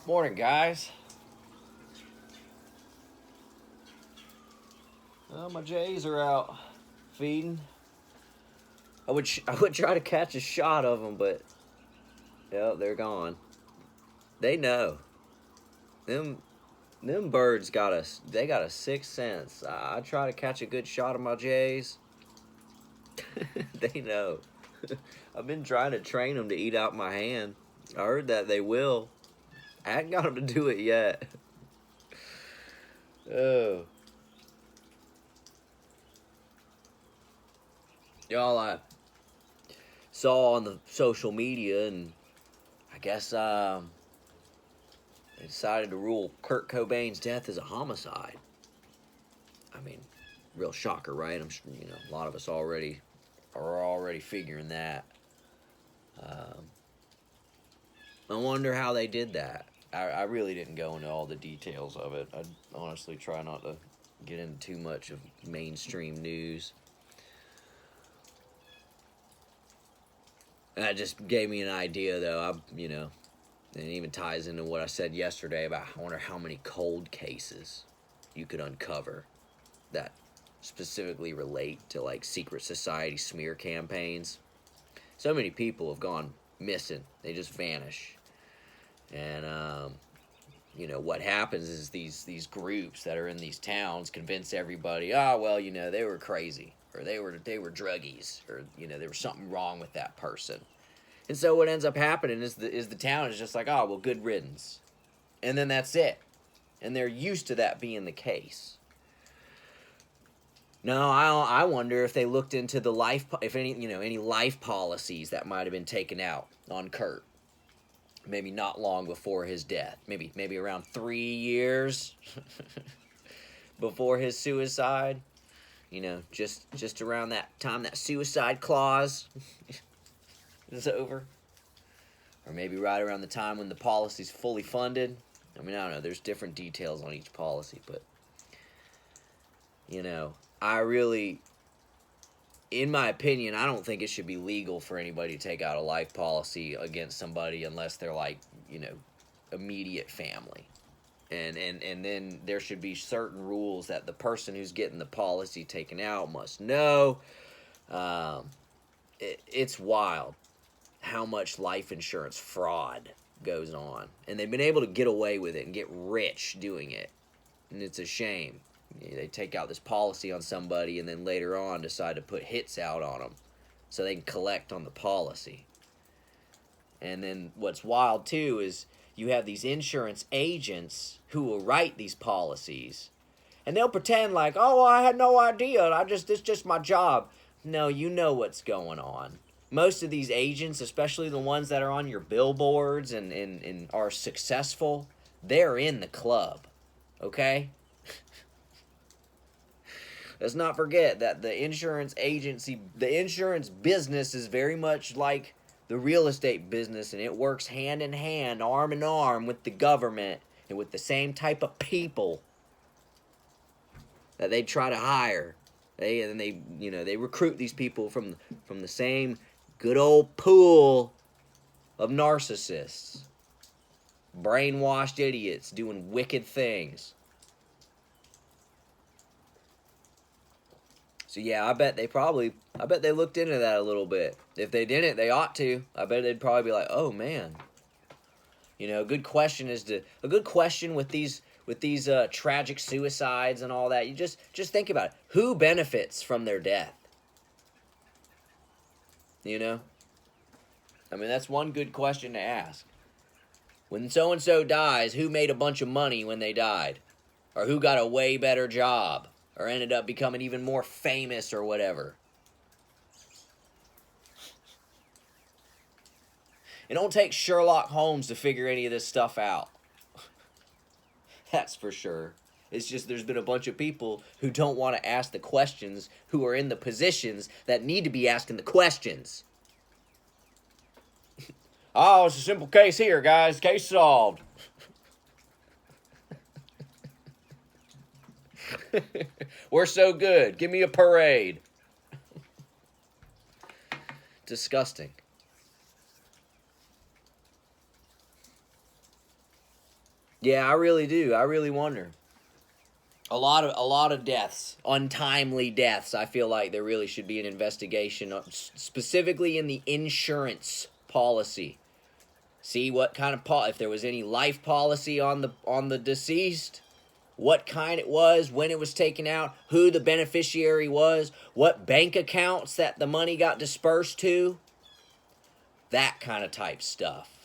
Morning, guys. My Jays are out feeding. I would try to catch a shot of them, but yeah, they're gone. They know them them birds got a sixth sense. I try to catch a good shot of my Jays. They know. I've been trying to train them to eat out my hand. I heard that they will. I hadn't got them to do it yet. Oh, y'all, I saw on the social media, and I guess they decided to rule Kurt Cobain's death as a homicide. I mean, real shocker, right? I'm sure, a lot of us are already figuring that. Um, I wonder how they did that. I really didn't go into all the details of it. I honestly try not to get into too much of mainstream news. That just gave me an idea, though. And it even ties into what I said yesterday about I wonder how many cold cases you could uncover that specifically relate to like secret society smear campaigns. So many people have gone missing; they just vanish. And what happens is these groups that are in these towns convince everybody, oh well, they were crazy, or they were druggies, or there was something wrong with that person. And so what ends up happening is the town is just like, oh well, good riddance, and then that's it, and they're used to that being the case. No, I wonder if they looked into the if any life policies that might have been taken out on Kurt. Maybe not long before his death. Maybe around 3 years before his suicide. Just around that time that suicide clause is over. Or maybe right around the time when the policy's fully funded. I mean, I don't know. There's different details on each policy, but I really, in my opinion, I don't think it should be legal for anybody to take out a life policy against somebody unless they're like, immediate family. And then there should be certain rules that the person who's getting the policy taken out must know. It's wild how much life insurance fraud goes on. And they've been able to get away with it and get rich doing it. And it's a shame. They take out this policy on somebody and then later on decide to put hits out on them so they can collect on the policy. And then what's wild too is you have these insurance agents who will write these policies and they'll pretend like, oh, well, I had no idea. It's just my job. No, you know what's going on. Most of these agents, especially the ones that are on your billboards and are successful, they're in the club. Okay? Let's not forget that the insurance business is very much like the real estate business, and it works hand in hand, arm in arm with the government and with the same type of people that they try to hire. They recruit these people from the same good old pool of narcissists, brainwashed idiots doing wicked things. So yeah, I bet they looked into that a little bit. If they didn't, they ought to. I bet they'd probably be like, "Oh man." A good question with these tragic suicides and all that. You just think about it. Who benefits from their death? I mean, that's one good question to ask. When so and so dies, who made a bunch of money when they died? Or who got a way better job? Or ended up becoming even more famous or whatever. It don't take Sherlock Holmes to figure any of this stuff out. That's for sure. It's just there's been a bunch of people who don't want to ask the questions, who are in the positions that need to be asking the questions. Oh, it's a simple case here, guys. Case solved. We're so good. Give me a parade. Disgusting. Yeah, I really do. I really wonder. A lot of deaths, untimely deaths. I feel like there really should be an investigation, specifically in the insurance policy. See what kind of if there was any life policy on the deceased, what kind it was, when it was taken out, who the beneficiary was, what bank accounts that the money got dispersed to. That kind of type stuff.